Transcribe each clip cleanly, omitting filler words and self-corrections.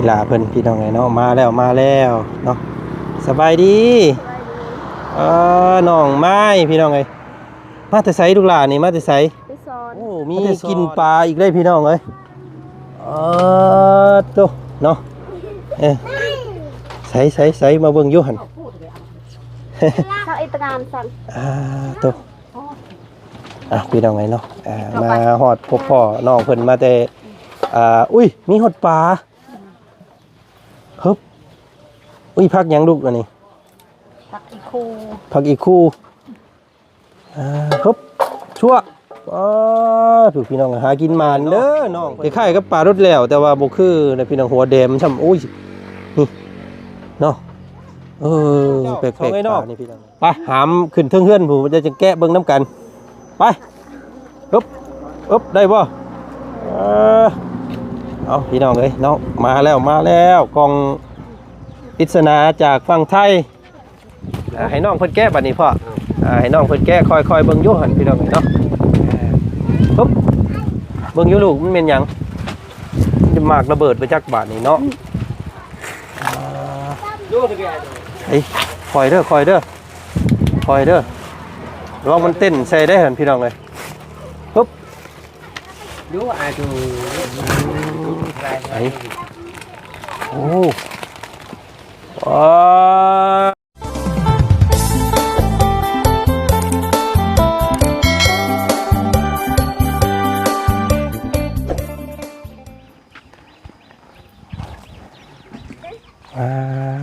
ลาเพิ่นพี่น้องไงเนาะมาแล้วเนาะสบายดีน้องไม้พี่น้องไงมาแต่ไสลูกหลานนี่มาแต่ไสโอ้มีกินปลาอีกเลยพี่น้องเอ้ยโตเนาะใส่มาเบิ่งอยู่หั่นsao ít ngànสั่นโตพี่น้องไงเนาะมาฮอดพบพ่อน้องเพิ่นมาแต่อุ้ยมีฮอดปลาฮึบอุ้ยพักหยังลูกอันนี้ผักอีคูฮึบชั่วถูกพี่น้องหากินมานเด้อน้องคล้ายๆกับปลารสแล้วแต่ว่าบ่คือในพี่น้องหัวแดมช่ำอุ้ยนี่เนาะแปลกๆเนาะนี่พี่น้องไปหามขึ้นเทิงเฮือนผู้จะแกะเบิ่งน้ำกันไปฮึบได้บ่เอาพี่น้องเอ้ยเนาะมาแล้วกองปริศนาจากฝั่งไทยให้น้องเพิ่นแก้บัดนี้พ่อให้น้องเพิ่นแก้ค่อยๆเบิ่งอยู่หั่นพี่น้องเนาะปึ๊บเบิ่งอยู่ลูกมันเป็นหยังจะมากระเบิดไปจักบาดนี่เนาะเฮ้ยคอยเด้อระวังมันเต้นใส่ได้หั่นพี่น้องเอ้ยปึ๊บดูไอ้โอ้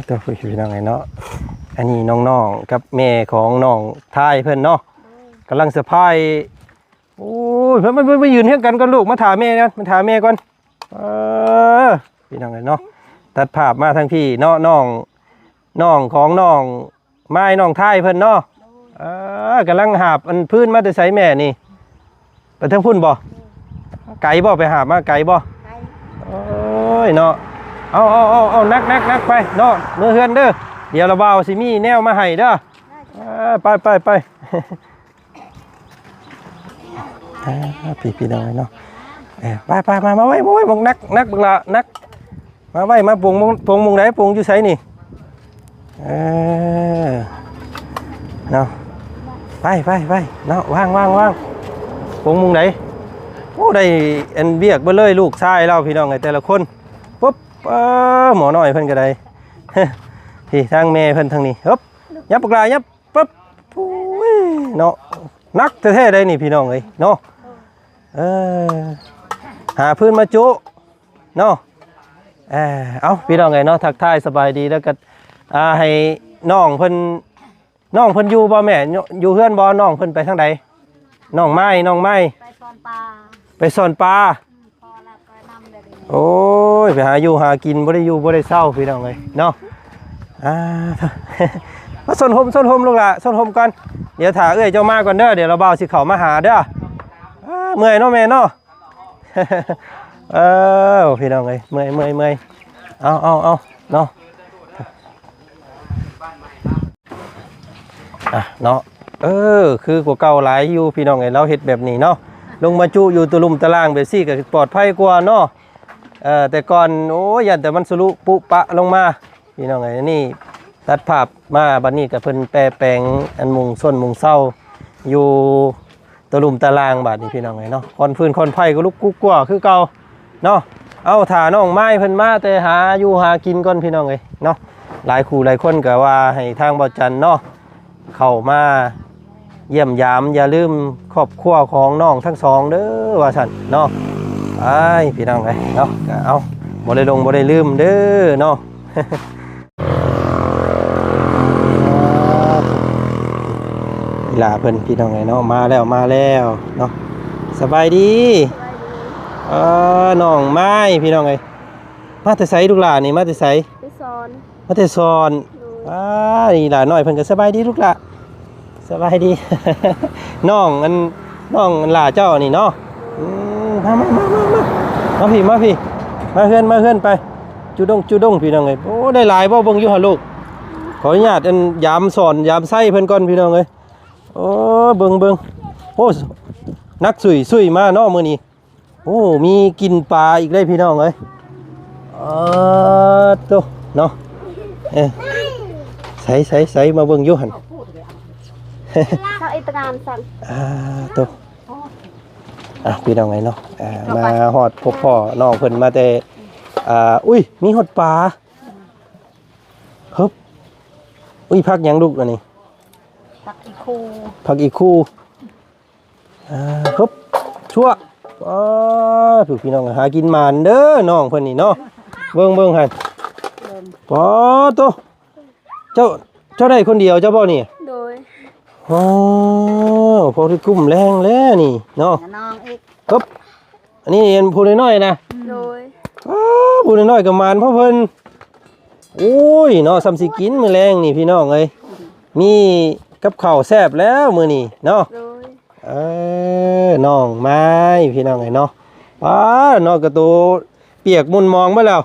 ตัวพี่น้องไงเนาะอันนี้น้องๆกับแม่ของน้องทายเพื่อนเนาะกำลังสะพายโอ้ยเพื่อนไม่ยืนเท่ากันก่อนลูกมาถามแม่กันก่อนพี่น้องไงเนาะตัดภาพมาทางพี่เนาะน้องของน้องไม้น้องทายเพื่อนเนาะกำลังหาบอันพื้นมาแต่ใส่แม่นี่ไปทางพุ่นบ่ไก่บ่ไปหาบมาไก่บ่โอ้ยเนาะเอานักไปเนาะเมื่อเฮือนเด้อเดี๋ยวเราเบาสิมีแนวมาให้เด้อไปพี่น้องเนาะไปมาไว้มองนักบังละนักมาไว้มาปงมงไหนปงอยู่ไสนี่เนาะไปเนาะว่างปงมงไหนโอ้ได้อันเบียกไปเลยลูกชายเราพี่น้องไงแต่ละคนปุ๊บหมอหน่อยเพิ่นก็ได้ที่ทางแม่เพิ่นทางนี้ฮึบยับปากลายับปุ๊บเนาะนักแท้ๆได้นี่พี่น้องเอ้ยเนาะหาพื้นมาจุเนาะเอาพี่น้องไงเนาะทักทายสบายดีแล้วก็ให้น้องเพิ่นอยู่บ่แม่อยู่เฮือนบ่น้องเพิ่นไปทางใดน้องไม้ไปซ่อนปลาโอ้ยไปหาอยู่หากินบ่ได้อยู่บ่ได้เศร้าพี่น้องเลยเนาะมาส้นหมลูกละส้นหมก่อนเดี๋ยวถ่าเจ้ามาก่อนเด้อเดี๋ยวเราเบาสิเขามาหาเด้อเมื่อยเนาะแม่เนาะพี่น้องเลยเมื่อยเอาเนาะเนาะคือกว่าเก่าหลายอยู่พี่น้องไงเราเฮ็ดแบบนี้เนาะลงมาจุอยู่ตุลุ่มตารางแบบซี่ก็ปลอดภัยกว่าเนาะแต่ก่อนโอ้ยยันแต่มันสรุปุปะลงมาพี่น้องไงนี่ตัดภาพมาบัดนี้กับเพิ่นแปลงอันมุงส้นมุงเศร้าอยู่ตุลุ่มตารางบัดนี้พี่น้องไงเนาะคอนฟืนคอนไผ่ก็ลุกกุ๊กกว่าคือเก่าเนาะเอาถ่าน้องไม้เพิ่นมาแต่หาอยู่หากินก่อนพี่น้องไงเนาะหลายคู่หลายคนก็ว่าให้ทางบ่จันเนาะเข้ามาเยี่ยมยามอย่าลืมครอบครัวของน้องทั้งสองเด้อว่าซั่นเนาะพี่น้องไงเนาะก็เอาบ่ได้ลืมเด้อเนาะลาเพิ่นพี่น้องไงเนาะมาแล้วเนาะสบายดีน้องไม้พี่น้องไงมาแต่ไสลูกหลานนี่มาแต่ไสมาแต่ซอนนี่หลานน้อยเพิ่นก็สบายดีลูกหลานสบายดี น้องหลาเจ้านี่เนาะมาพี่มาเฮือนไปจุดงพี่น้องเอ้ยโอ้ได้หลายบ่เบิ่งอยู่หั่นลูกขออนุญาตอันยามสอนยามไส้เพิ่นก่อนพี่น้องเอ้ยโอ้เบิ่งโอ้นักสุยมาเนาะมื้อนี้โอ้มีกินปลาอีกได้พี่น้องเอ้ย โตเนาะใส่มาเบิ่งอยู่หั่น sao ít ngàn sẵn โตพี่น้องไงเนาะมาฮอดพบพ่อน้องเพิ่นมาแต่อุ้ยมีฮอดปลาฮึบอุ้ยพักหยังลูกอันนี้ tắc y khu พักอีกคู่ฮึบชั่วถูกพี่น้องหากินหมานเด้อน้องเพิ่นนี่เนาะเบิ่งหั่นปอโตเจ้าได้คนเดียวเจ้าบ่นี่ rồi อ๋อพอที่กุ้มแรงแล้วนี่เนาะ non ít ครับอันนี้เห็นผู้น้อยๆนะ rồi ผู้น้อยๆกับมานพ่อเพิ่นโอ้ยเนาะซ้ำสิกินมื้อแรงนี่พี่น้องเอ้ยมีกับข้าวแซ่บแล้วมื้อนี้เนาะ rồi น้องไม้พี่น้องเอ้ยเนาะน้องกระตูเปียกมุนมองมาแล้ว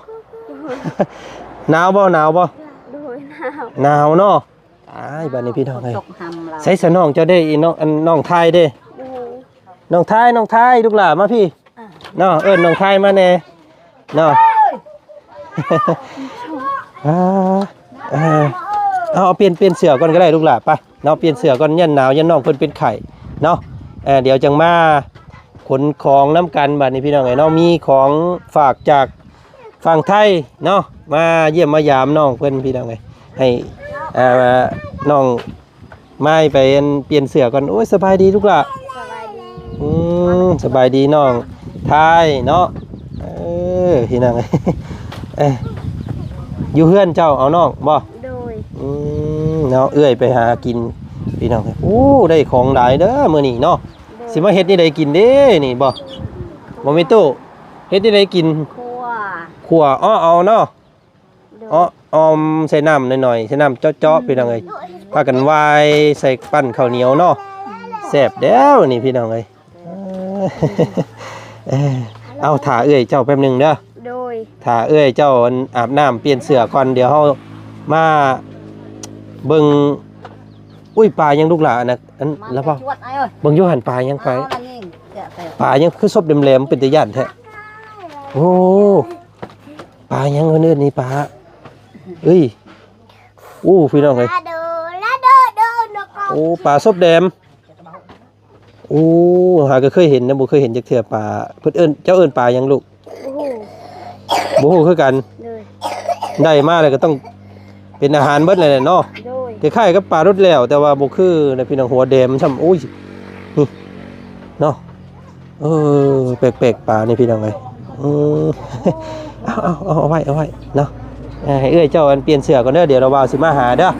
หนาวบ่ rồi nào หนาวเนาะบัดนี้พี่น้องเอ้ย chọc hầm là ใส่สนองเจ้าได้อีน้องไทยเด้ rồi น้องไทยลูกหลานมาพี่เนาะน้องไทยมาแน่เนาะ เอาเปลี่ยนเสือก่อนก็ได้ลูกหลานไปเนาะเปลี่ยนเสือก่อนยันหนาวยันน้องเพิ่นเป็นไข่เนาะเดี๋ยวจังมาขนของน้ำกันบัดนี้พี่น้องไงเนาะมีของฝากจากฝั่งไทยเนาะมาเยี่ยมมายามน้องเพิ่นพี่น้องไงให้น้องไม่ไปเปลี่ยนเสือก่อนโอ้ยสบายดีลูกหลาน สบายดีน้องไทยเนาะพี่น้อง อยู่เพื่อนเจ้าเอาน้องบ่ rồi เนาะเอื้อยไปหากินพี่น้องโอ้ได้ของหลายเด้อมื้อนี้เนาะสิมาเฮ็ดนี่ได้กินเด้นี่บ่มีตู้เฮ็ดนี่ได้กิน cua ขั่วเอาเนาะ rồi ออมใส่น้ำหน่อยๆใส่น้ำเจาะๆพี่น้องเอ้ยพากันวายใส่ปั้นข้าวเหนียวเนาะแซ่บแล้วนี่พี่น้องเอ้ย เอาถ่าเอื้อยเจ้าแป๊บนึงเด้อ rồi ถ่าเอื้อยเจ้าอาบน้ำเปลี่ยนเสื้อก่อนเดี๋ยวเฮามาเบิ่งอุ้ยปลายังลูกหลานนะแล้วป่ะ chuột ai ơi เบิ่งอยู่หันปลายังไป là nhìn dạ phải ปลายังคือซบแหลมๆเป็นตะย่านแท้โอ้ปลายังเอิ้นนี่ปลาเอ้ยโอ้พี่น้องเอ้ย lá đơ nó con โอ้ปลาซบแดมโอ้หาก็เคยเห็นนะบ่เคยเห็นจักเทื่อปลาเพิ่นเจ้าเอิ้นปลายังลูก bố บ่ฮู้คือกัน rồi ได้มาแล้วก็ต้องเป็นอาหารเบิดเลยแหละเนาะ rồi คล้ายๆกับปลารสแล้วแต่ว่าบ่คือในพี่น้องหัวแดมช่ำโอ้ยนี่เนาะแปลกๆปลานี่พี่น้องเอ้ยเอาไว้เนาะให้เอื้อยเจ้าอันเปลี่ยนเสื้อก่อนเด้อเดี๋ยวเราบ่าวสิมาหาเด้อ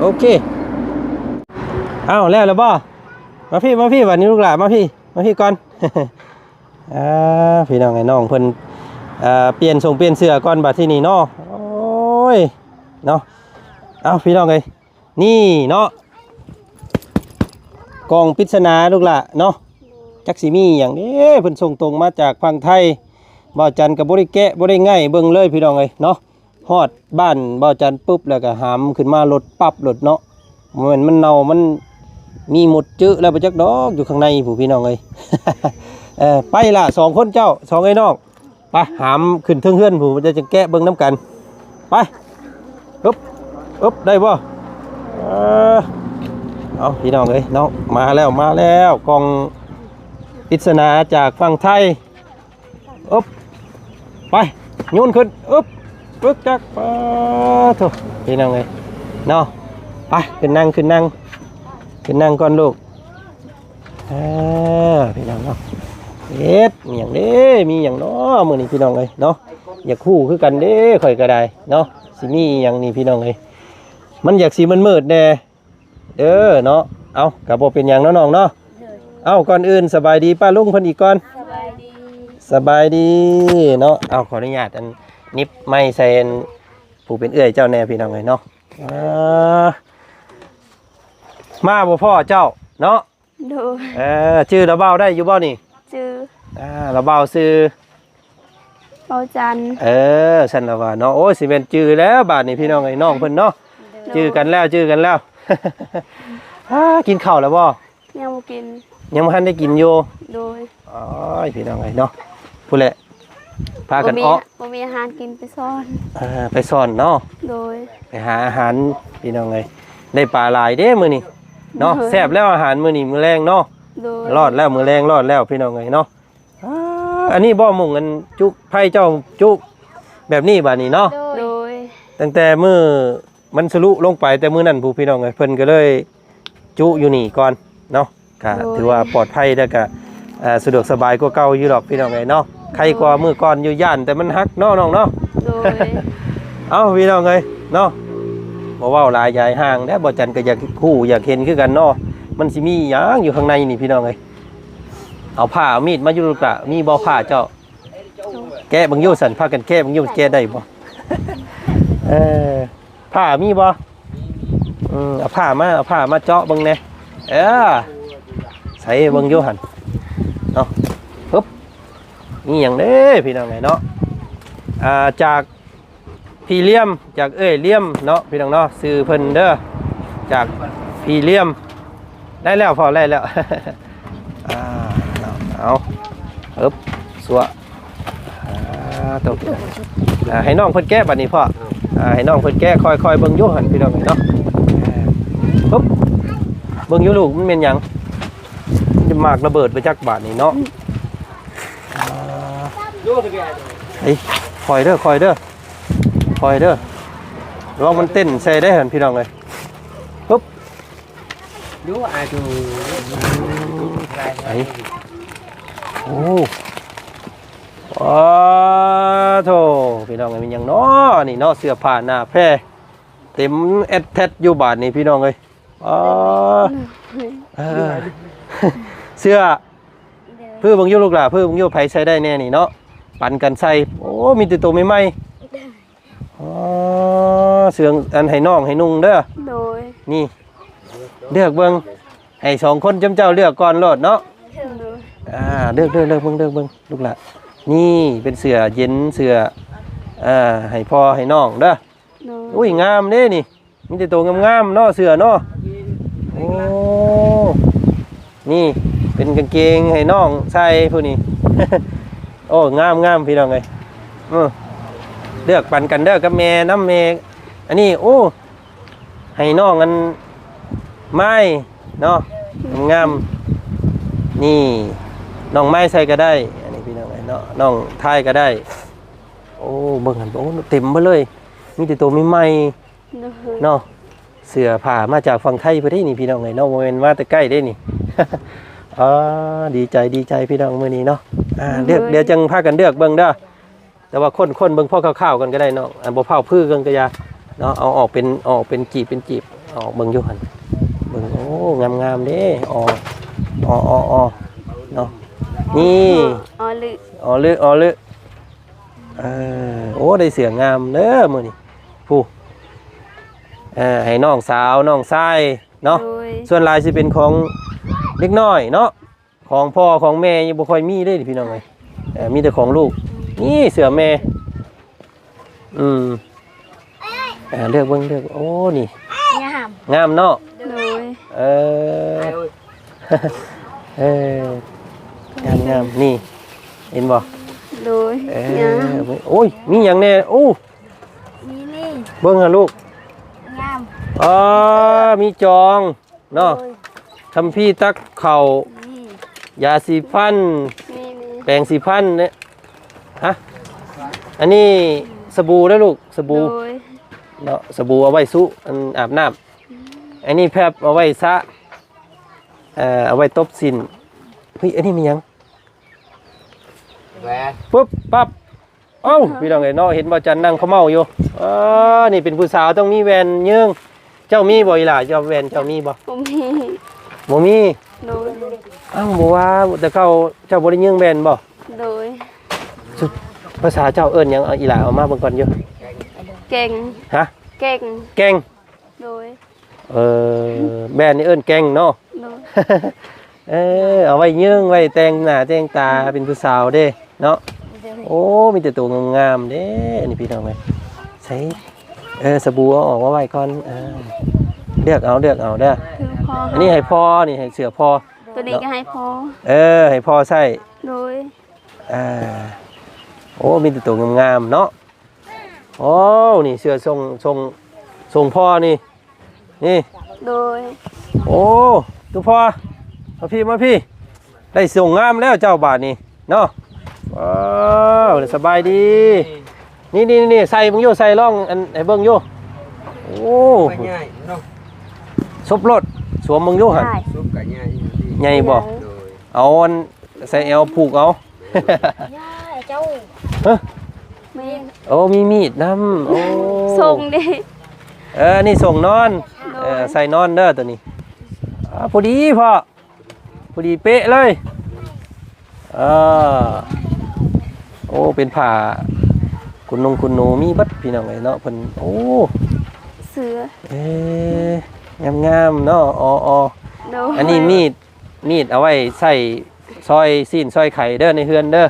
โอเคเอาแล้วบ่มาพี่วันนี้ลูกหลานมาพี่ก่อน พี่น้องไอ้น้องเพิ่นเปลี่ยนเสื้อก่อนบัดที่นี่เนาะโอ้ยเนาะเอาพี่น้องเอ้ยนี่เนาะกล่องปริศนาลูกหล่ะเนาะจักสิมีอย่างนี้เพิ่นส่งตรงมาจากฝั่งไทยบ่าวจันกับบ่ได้แกะบ่ได้ง่ายเบิ่งเลยพี่น้องเอ้ยเนาะฮอดบ้านบ่าวจันปุ๊บแล้วก็หามขึ้นมารถปั๊บรถเนาะมันเน่ามันมีหมดจื้อแล้วบ่จักดอกอยู่ข้างในผู้พี่น้องเอ้ย ไปล่ะ2คนเจ้า2ไอ้น้องไปหามขึ้นเทิงเฮือนผู้จะแกะเบิ่งน้ำกันไปอึ๊บได้บ่เอาพี่น้องเอ้ยน้องมาแล้วกล่องปริศนาจากฝั่งไทยอึ๊บไปโยนขึ้นอึ๊บปึ๊กจักปะโถพี่น้องเอ้ยเนาะไปขึ้นนั่งก่อนลูกพี่น้องเนาะเอ็ดมีอย่างนี้มีอย่างเนาะมื้อนี้พี่น้องเอ้ยเนาะอยากคู่คือกันเด้ข่อยก็ได้เนาะสิมีอย่างนี้พี่น้องเอ้ยมันอยากสีมันมืดแน่เด้อเนาะเอากับบ่เป็นอย่างเนาะน้องเนาะเอาก่อนอื่นสบายดีป้าลุงเพิ่นอีกก่อนสบายดีเนาะเอาขออนุญาตอันนิบไม้ใส่ผู้เป็นเอื้อยเจ้าแน่พี่น้องเอ้ยเนาะมาบ่พ่อเจ้าเนาะ rồi ชื่อระเบ้าได้อยู่บ่นี่ chứ ระเบ้าชื่อ bao chăn ฉันละว่าเนาะโอ้ยสิเป็นจื้อแล้วบาดนี้พี่น้องไอ้น้องเพิ่นเนาะจื้อกันแล้ว กินข้าวแล้วบ่ nhau một kín ยังบ่ทันได้กินอยู่ rồi อ๋อพี่น้องไอ้เนาะพูดแหละ พากันออก บ่มีอาหารกินไปซ่อน ไปซ่อนเนาะ โดย ไปหาอาหารพี่น้องเอ้ยได้ปลาหลายเด้มื้อนี้เนาะแซ่บแล้วอาหารมื้อนี้มื้อแรงเนาะ โดย รอดแล้วมื้อแรงรอดแล้วพี่น้องเอ้ยเนาะอันนี้บ่มุ่งกันจุไผเจ้าจุแบบนี้บัดนี้เนาะ โดย ตั้งแต่มื้อมันทะลุลงไปแต่มื้อนั้นผู้พี่น้องเอ้ยเพิ่นก็เลยจุอยู่นี่ก่อนเนาะก็ถือว่าปลอดภัยแล้วก็สะดวกสบายกว่าเก่าอยู่ดอกพี่น้องเอ้ยเนาะใครกว่ามื้อก่อนอยู่ย่านแต่มันฮักเนาะน้องเนาะ โดย เอาพี่น้องเอ้ยเนาะบ่เว้าหลายยายห่างแล้วบ่จันก็อยากคู่อยากเห็นคือกันเนาะมันสิมีหยังอยู่ข้างในนี่พี่น้องเอ้ยเอาผ้าเอามีดมาอยู่ลูกละมีบ่ผ้าเจ้าแกะบังอยู่สั่นพากันแกะบังอยู่แกะได้บ่ ผ้ามีบ่เอาผ้ามาเจาะเบิ่งแหน่ใส่เบิ่งอยู่หั่นเนาะปึ๊บนี่หยังเด้พี่น้องเอ้ยเนาะจากพี่เลี่ยมจากเลี่ยมเนาะพี่น้องเนาะซื้อเพิ่นเด้อจากพี่เลี่ยมได้แล้วพอได้แล้ว เอาปึ๊บสัวตกให้น้องเพิ่นแก้บัดนี้พ่อให้น้องเพิ่นแก้ค่อยๆเบิ่งอยู่หั่นพี่น้องเนาะปึ๊บเบิ่งอยู่ลูกมันเป็นหยังจะมากระเบิดไปจักบาทนี่เนาะเฮ้ยคอยเด้อลองมันเต้นใส่ได้เห็นพี่น้องเลยปุ๊บดูไอ้โอ้โธ่พี่น้องเลยมันยังเนาะนี่เนาะเสื้อผ้าหน้าแพร่เต็มแอดแทดอยู่บาทนี่พี่น้องเลยเสื้อเพื่อบางยุลูกหล่ะเพื่อบางยุไผใช้ได้แน่นี่เนาะปั่นกันใส่โอ้มีแต่ตัวใหม่เสื่องอันให้น้องให้นุ่งเด้อ โดย นี่เลือกเบิ่งให้สองคนจำเจ้าเลือกก่อนโลดเนาะ โดย เลือกเบิ่งลูกหล่ะนี่เป็นเสื้อเย็นเสื้อให้พ่อให้น้องเด้อ โดย อุ้ยงามเด้นี่มีแต่ตัวงามๆเนาะเสื้อเนาะโอ้นี่เป็นกางเกงให้น้องใส่ผู้นี้ โอ้งามพี่น้องเอ้ยเลือกปั่นกันเด้อกับแม่น้ำแม่อันนี้โอ้ให้น้องกันไม้เนาะงามนี่น้องไม้ใส่ก็ได้อันนี้พี่น้องเนาะน้องทายก็ได้โอ้เบิ่งหันโอ้เต็มมาเลยมีแต่ตัวใหม่ๆเนาะเสื้อผ้ามาจากฝั่งไทยเพิ่นได้นี่พี่น้องเอ้ยเนาะบ่แม่นมาแต่ใกล้ได้นี่ ดีใจพี่น้องมื้อนี้เนาะเดี๋ยวจังพากันเลือกเบิ่งเด้อแต่ว่าคนเบิ่งพ่อข้าวๆกันก็ได้เนาะบ่เผาพื้นกันก็อย่าเนาะเอาออกเป็นจีบออกเบิ่งอยู่หั่นเบิ่งโอ้งามๆเด้อเนาะนี่อ๋อลึ โอ้ได้เสียงงามเด้อมื้อนี้ผู้ให้น้องสาวน้องชายเนาะส่วนหลายสิเป็นของเล็กน้อยเนาะของพ่อของแม่ยังบ่ค่อยมีได้พี่น้องเอ้ยมีแต่ของลูกนี่เสือแม่เลือกเบิ่งโอ้นี่งามเนาะโดยงามนี่เห็นบ่โดยโอ้ยมีหยังแน่โอ้มีนี่เบิ่งหาลูกงามมีจองเนาะคัมภีร์ตักเข่ายาสีฟันแปรงสีฟันเนี่ยฮะอันนี้สบู่นะลูกสบู่เนาะสบู่เอาไว้ซุอาบน้ำอันนี้แพบเอาไว้ซะเอาไว้ตบสินเฮ้ยอันนี้มียังปุ๊บปั๊บเอ้าพี่น้องเอ้ยเนาะเห็นบ่จันนั่งเขาเมาอยู่นี่เป็นผู้สาวต้องมีแวนเยื่องเจ้ามีบ่อีหล่ะเจ้าแวนเจ้ามีบ่บ่มีโดยบ่ว่าแต่เขาเจ้าบ่ได้ยิงแบนบ่โดยภาษาเจ้าเอิ้นหยังอีหล่าเอามาเบิ่งก่อนอยู่เก่งฮะเก่งเก่งโดยแบนนี่เอิ้นเก่งเนาะโดยเอาไว้ยิงไว้แต่งหน้าแต่งตาเป็นผู้สาวเด้เนาะโอ้มีแต่ตัวงามๆเด้อันนี้พี่น้องเอ้ยใช้สบู่เอาออกมาไว้ก่อนเลือกเอาเด้ออันนี้ให้พ่อนี่ให้เสือพ่อตัวนี้ก็ให้พ่อให้พ่อใส่โดย โอ้มีแต่ตัวงามๆเนาะโอ้นี่เสื้อทรงพ่อนี่นี่ โดย โอ้ตัวพ่อมาพี่ได้ส่งงามแล้วเจ้าบาทนี่เนาะว้าวสบายดีนี่ใส่เบิ่งโยใส่ร่องอันให้เบิ่งโยโอ้ ง่ายเนาะ ซบรถสวมเบิ่งโยหั่น ใช่ ซุปก็ง่ายอยู่ดี ใหญ่บ่ โดย เอาอันใส่เอวผูกเอา เจ้า เอ้อ แม่ โอ้มีมีดนำโอ้ ส่งดิ นี่ส่งนอนใส่นอนเด้อตัวนี้พอดีพ่อพอดีเป๊ะเลยโอ้เป็นผ้าคุณหนูมีบัดพี่น้องไงเนาะเพิ่นโอ้ เสือง ามเนาะอ๋อ โดย อันนี้มีดเอาไว้ใส่ซอยซีนซอยไข่เด้อในเฮือนเด้อ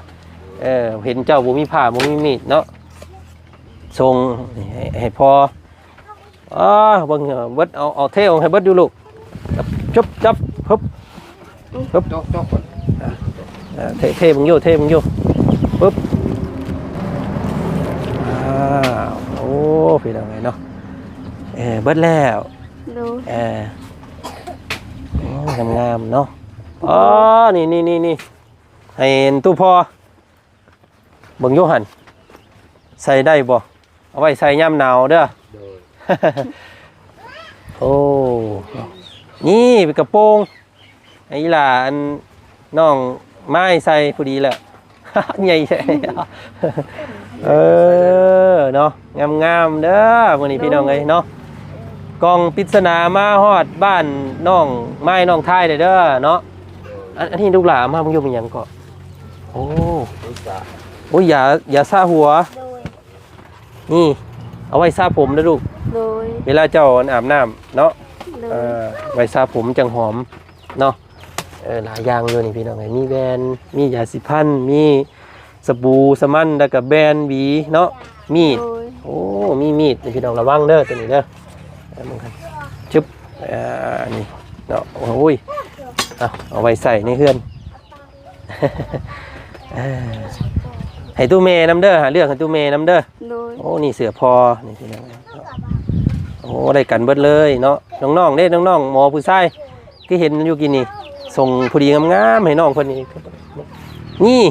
เห็นเจ้าบ่มีผ้าบ่มีมีดเนาะส่งให้พอเบิ่งเบิดเอาเทเอาให้เบิดอยู่ลูกจับฮึบ โจ๊ก เทมึงอยู่ปึ๊บโอ้พี่น้องไงเนาะเบิดแล้ว โดย งามเนาะนี่ให้ตู้พอเบิ่งโยหันใส่ได้บ่เอาไว้ใส่ย่ำหนาวเด้อ โดย โอ้นี่เป็นกระโปรงไอ้ล่ะอันน้องไม้ใส่พอดีแหละ ใหญ่ใช่เนาะงามเด้อมื้อนี้พี่น้องเอ้ยเนาะกล่องปริศนามาฮอดบ้านน้องไม้น้องท้ายเด้อเนาะอันนี้ลูกหลานมาเพิ่งอยู่เป็นหยังก็โอ้ อุตส่าห์ โอ้ยอย่าซาหัว โดย นี่เอาไว้ซาผมนะลูก โดย เวลาเจ้าอาบน้ำเนาะ โดย ไว้ซาผมจังหอมเนาะหลายอย่างเลยนี่พี่น้องไงมีแบรนด์มียาสีฟันมีสบู่สมันแล้วก็แบรนด์หวีเนาะมีด โดย โอ้มีมีดนี่พี่น้องระวังเด้อตัวนี้เด้อมึงครับชึบนี่เนาะโอ้ยเอาไว้ใส่ในเฮือน ให้ตู้เมย์น้ำเด้อหาเรื่องให้ตู้เมย์น้ำเด้อ โดย โอ้นี่เสือพอนี่พี่น้องโอ้ได้กันเบิดเลยเนาะน้องๆเด้น้องๆหมอผู้ชายที่เห็นอยู่กินนี่ส่งพอดีงามๆให้น้องคนนี้นี่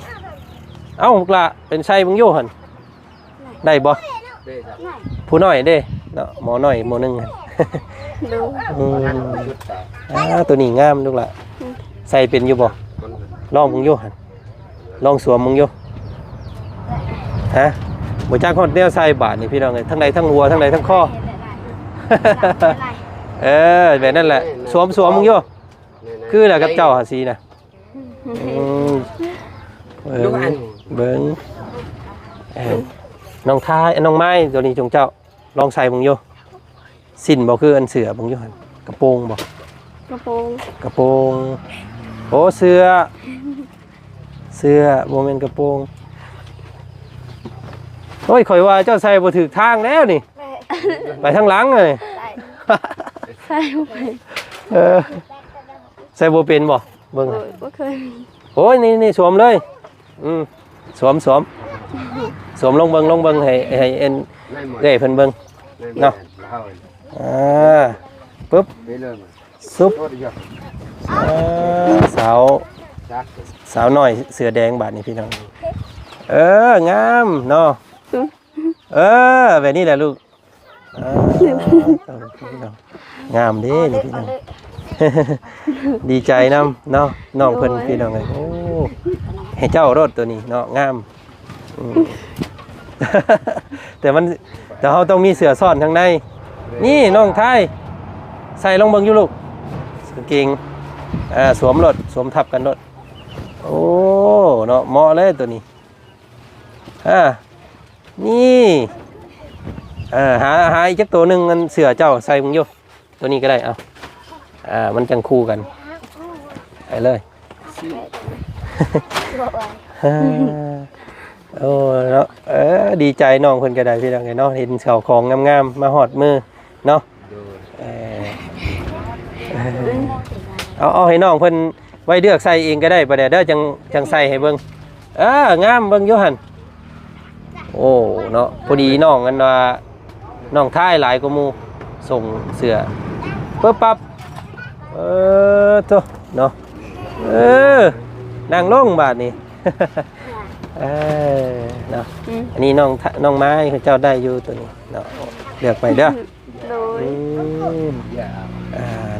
เอ้าลูกละเป็นไส้บึงโยหันได้บ่ ได้จ้ะ ผู้น้อยเด้เนาะหมอน้อยหมอหนึงหั่น โดย ชุดตา ตัวนี้งามลูกละใส่เป็นอยู่บ่ มัน ลองบึงโยหันลองสวมบึงโยฮะบ่จักฮอดแนวใส่บาทนี่พี่น้องเอ้ยทั้งใดทั้งหัวทั้งใดทั้งคอ แบบนั่นแหละสวมมึงโยคือแหละกับเจ้าหาซีนะเบิ้งน้องท้ายน้องไม้ตัวนี้จงเจ้าลองใส่มึงโยสินบอกคืออันเสือมึงโยหันกระโปรงบอก กระโปรง กระโปรงโอ้เสือโมเมนต์กระโปรงโอ้ยข่อยว่าเจ้าใส่บ่ถูกทางแล้วนี่ไปทางหลังเลย ใส่ไป ใส่โบเป็นบ่เบิ่ง โดยบ่เคยมี โอ้ยนี่สวมเลยสวมลงเบิ่งให้เอ็น ไม่หมด เอ้ยเพิ่นเบิ่ง เนาะเข้า ปึ๊บ ไปเลยมัน ซุบ โทษดีครับ สาว จัก สาวน้อยเสือแดงบาดนี่พี่น้องงามเนาะแบบนี้แหละลูกงามเด้นี่พี่น้อง ดีใจนำเนาะน้องเพิ่นพี่น้องเลยโอ้ให้เจ้ารถตัวนี้เนาะงามแต่เราต้องมีเสือซ่อนข้างในนี่น้องไทยใส่ลงเบิ่งอยู่ลูกกางเกงสวมรถสวมทับกันรถโอ้เนาะเหมาะเลยตัวนี้นี่หาอีกจักตัวหนึงอันเสือเจ้าใส่เบิ่งอยู่ตัวนี้ก็ได้เอามันจังคู่กันไปเลยโอ้เนาะดีใจน้องเพิ่นก็ได้พี่น้องเนาะเห็นเสาของงามๆมาหอดมือเนาะเอาให้น้องเพิ่นไว้เลือกใส่เองก็ได้ประเดี๋ยวเด้อจังใส่ให้เบิ่งงามเบิ่งอยู่หั่น โอ้เนาะพอดีน้องกันว่าน้องท้ายหลายกว่าหมู่ส่งเสื้อปึ๊บปั๊บโตเนาะนั่งลงบาดนี้ เนาะอันนี้น้องไม้เจ้าได้อยู่ตัวนี้เนาะเลือกไปเด้อ โดย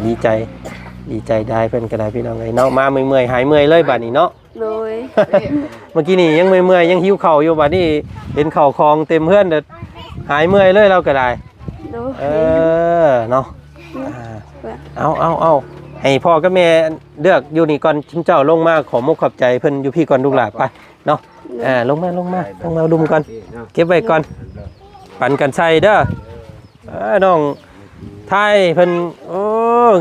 ดีใจได้เพิ่นก็ได้พี่น้องเลยเนาะมาเมื่อยๆหายเมื่อยเลยบาดนี้เนาะ โดย เมื่อกี้นี่ยังเมื่อยๆยังหิวข้าวอยู่บาดนี้เห็นข้าวคลองเต็มเพื่อนเด้อหายเมื่อยเลยเราก็ได้ โดย เนาะเอาให้พ่อกับแม่เลือกอยู่นี่ก่อนชิมเจ้าลงมาขอมุกขอบใจเพิ่นอยู่พี่ก่อนลูกหลานไปเนาะลงมาดุมก่อนเก็บไว้ก่อนปั่นกันใส่เด้อน้องไทยเพิ่นโอ้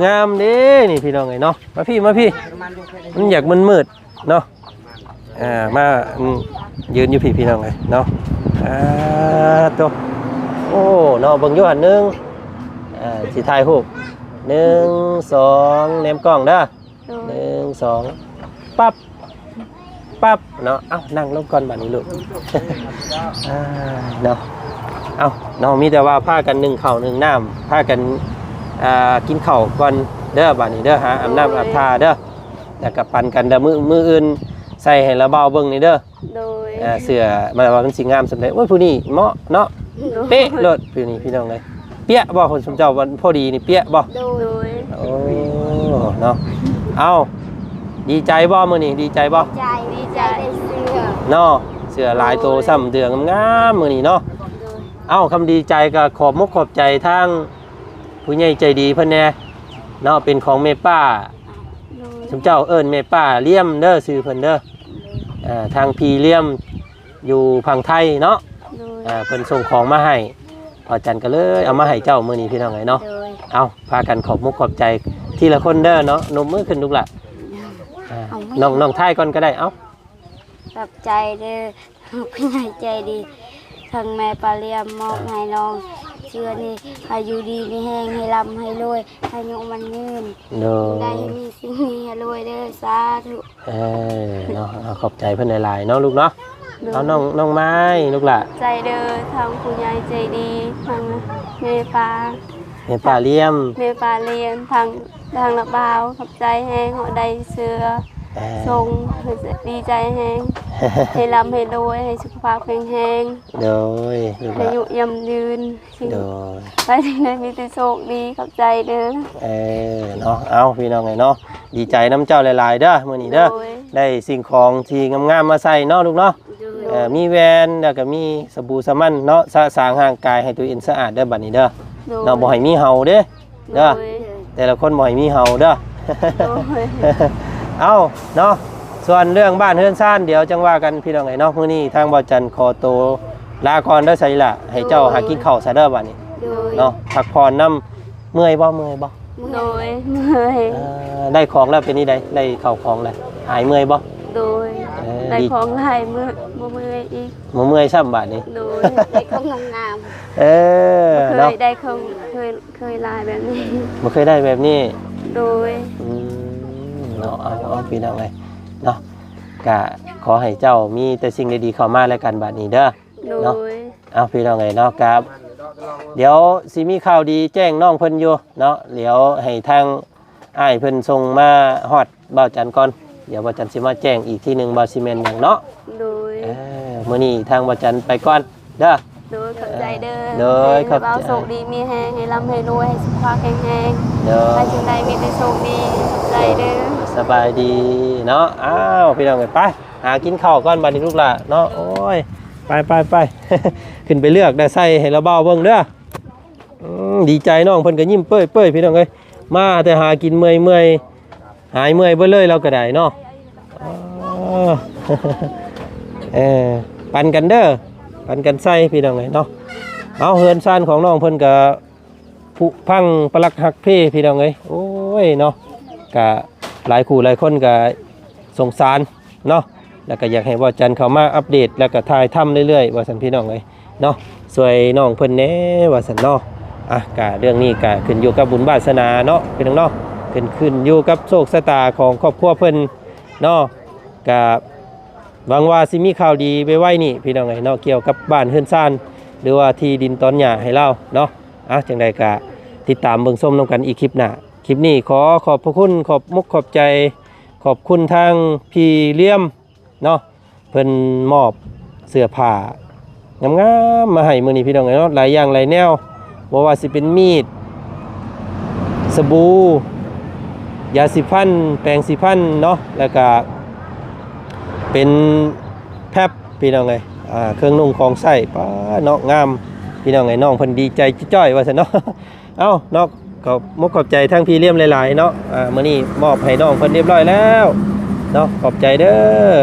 งามเด้นี่พี่น้องไงเนาะมาพี่มันอยากมืดเนาะมายืนอยู่พี่น้องไงเนาะตัวโอ้เนาะเบิ่งอยู่หันนึงสิถ่ายรูป1 2แนมกล้องเด้อ1 2ปั๊บเนาะนั่งลงก่อนบัดนี้ลูก เนาะน้องมีแต่ว่าพากัน1ข้าว1น้ำพากันกินข้าวก่อนเด้อบัดนี้เด้อหาอาบน้ำอาบท่าเด้อแล้วก็ปั่นกันเด้อมืออื่นใส่ให้ระเบาเบิ่งนี่เด้อโดยเสื้อมาว่ามันสิงามสำเร็จโอ้ยผู้นี้เหมาะเนาะเป๊ะเลิศผู้นี้พี่น้องเลยเปี้ยบ่คนสมเจ้าวันพอดีนี่เปี้ยบ่โดยโอ้เนาะดีใจบ่มื้อนี้ดีใจบ่ดีใจได้เสื้อ เนาะเสื้อลายโตซ้ำเดืองงามมื้อนี้เนาะคำดีใจก็ขอบมุกขอบใจทางผู้ใหญ่ใจดีเพิ่นแน่เนาะเป็นของแม่ป้าสมเจ้าเอิ้นแม่ป้าเลี่ยมเด้อชื่อเพิ่นเด้อทางพีเลี่ยมอยู่พังไทยเนาะเพิ่นส่งของมาให้พอจันก็เลยเอามาให้เจ้ามื้อนี้พี่น้องไงเนาะพากันขอบมุกขอบใจทีละคนเด้อเนาะนมมือขึ้นลูกละน้องไทยก่อนก็ได้ขอบใจเด้อผู้ใหญ่ใจดีทางแม่ปลาเลียมมอบให้น้องเชื่อนี่ให้อยู่ดีมีแห้งให้ร่ำให้รวยให้ยงมันยืนได้ให้มีสิ่งนี้ให้รวยเด้อสาธุเนาะขอบใจเพิ่นหลายๆเนาะลูกเนาะเอาน้องไม้ลูกละใจเด้อทางผู้ใหญ่ใจดีทางแม่ปลาเลี้ยมทางระบาวขอบใจแห้งเขาได้เสื้อทรงดีใจแห้งให้ร่ำให้รวยให้สุขภาพแข็งแรงโดยอายุยำยืนโดยไปที่ไหนมีแต่โชคดีขอบใจเด้อเนาะเอาพี่น้องไงเนาะดีใจน้ำเจ้าหลายๆเด้อมื้อนี้เด้อได้สิ่งของที่งามๆมาใส่เนาะลูกเนาะมีแวนแล้วก็มีสบู่สมันเนาะสร้างร่างกายให้ตัวเองสะอาดเด้อบัดนี้เด้อเนาะบ่ให้มีเห่าเด้อแต่ละคนบ่ให้มีเห่าเด้อเนาะส่วนเรื่องบ้านเฮือนซ่านเดี๋ยวจังว่ากันพี่น้องไงเนาะมื้อนี้ทางบ่จันขอโตลาก่อนเด้อไสล่ะให้เจ้าหากินข้าวซะเด้อบัดนี้เนาะพักผ่อนนำเมื่อยบ่โดยเมื่อยได้ของแล้วเป็นนี่ได้ข้าวของแล้วหายเมื่อยบ่โดยได้ของหายเมื่อยอีกเมื่อยซ้ำบาดนี้โดยได้ของงามเนาะได้ของเคยลายแบบนี้บ่เคยได้แบบนี้โดยเนาะเอาพี่น้องไงเนาะก็ขอให้เจ้ามีแต่สิ่งดีๆเข้ามาแล้วกันบัดนี้เด้อเนาะเอาพี่น้องไงเนาะครับเดี๋ยวสิมีข่าวดีแจ้งน้องเพิ่นอยู่เนาะเดี๋ยวให้ทางอ้ายเพิ่นส่งมาฮอดบ่าวจันก่อนเดี๋ยวบ่าวจันสิมาแจ้งอีกทีนึงบ่าวซีเมนต์หยังเนาะโดยมื้อนี้ทางบ่าวจันไปก่อนเด้อโดยขอบใจเด้อโดยขอบใจโชคดีมีแฮงให้ร่ำให้รวยให้สุขภาพแข็งแรงไปจังใดมีแต่โชคดีใจเด้อสบายดีเนาะพี่น้องไปหากินข้าวก่อนบัดนี้ลูกหล่ะเนาะโอ้ยไปขึ้นไปเลือกได้ใส่ให้เราเบาเบิ่งเด้อดีใจน้องเพิ่นก็ยิ้มเป้ยพี่น้องเอ้ยมาแต่หากินเมื่อยหายเมื่อยเบ่เลยเราก็ได้เนาะปั่นกันเด้อปั่นกันใส่พี่น้องเอ้ยเนาะเอาเฮือนซ่านของน้องเพิ่นก็ผุพังปลักหักเพพี่น้องเอ้ยโอ้ยเนาะก็หลายคู่หลายคนก็สงสารเนาะแล้วก็อยากให้บ่าวจันเข้ามาอัปเดตแล้วก็ถ่ายทำเรื่อยๆว่าซั่นพี่น้องเอ้ยเนาะสวยน้องเพิ่นแน่ว่าซั่นเนาะก็เรื่องนี้ก็ขึ้นอยู่กับบุญวาสนาเนาะพี่น้องเนาะขึ้นอยู่กับโชคชะตาของครอบครัวเพิ่นเนาะก็ หวังว่าสิมีข่าวดีไว้นี่พี่น้องเอ้ยเนาะเกี่ยวกับบ้านเฮือนซ่านหรือว่าที่ดินตอนหญ้าให้เราเนาะจังใดก็ติดตามเบิ่งส้มนํกันอีกคลิปหน้าคลิปนี้ขอขอบพระคุณขอบมุกขอบใจขอบคุณทางพี่เลี่ยมเนาะเพิ่นมอบเสื้อผ้างามๆมาให้มื้อนี้พี่น้องเอ้ยเนาะหลายอย่างหลายแนวบ่ว่าสิเป็นมีดสบู่ยาสีฟันแปรงสีฟันเนาะแล้วก็เป็นแพบพี่น้องเอ้ยเครื่องนุ่งของใช้ป้าเนาะงามพี่น้องเอ้ยน้องเพิ่นดีใจจ้อยๆว่าซั่นเนาะ เอ้าเนาะขอบมุกขอบใจทั้งพี่เลี้ยมหลายๆเนาะมื้อนี้มอบให้น้องเพิ่นเรียบร้อยแล้วเนาะขอบใจเด้อ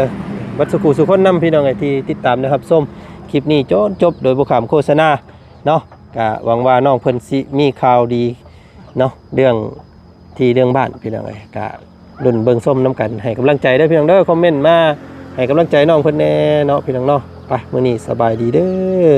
บัดสุขุสุคนนํพี่น้องเอ้ยที่ติดตามนะครับส้มคลิปนี้จบโดยบ่ขามโฆษณาเนาะก็หวังว่าน้องเพิ่นสิมีข่าวดีเนาะเรื่องบ้านพี่น้องเอ้ยก็รุ่นเบิ่งส้มน้ำกันให้กำลังใจได้พี่น้องเด้อคอมเมนต์มาให้กำลังใจน้องเพิ่นแน่เนาะพี่น้องเนาะไปมื้อนี้สบายดีเด้อ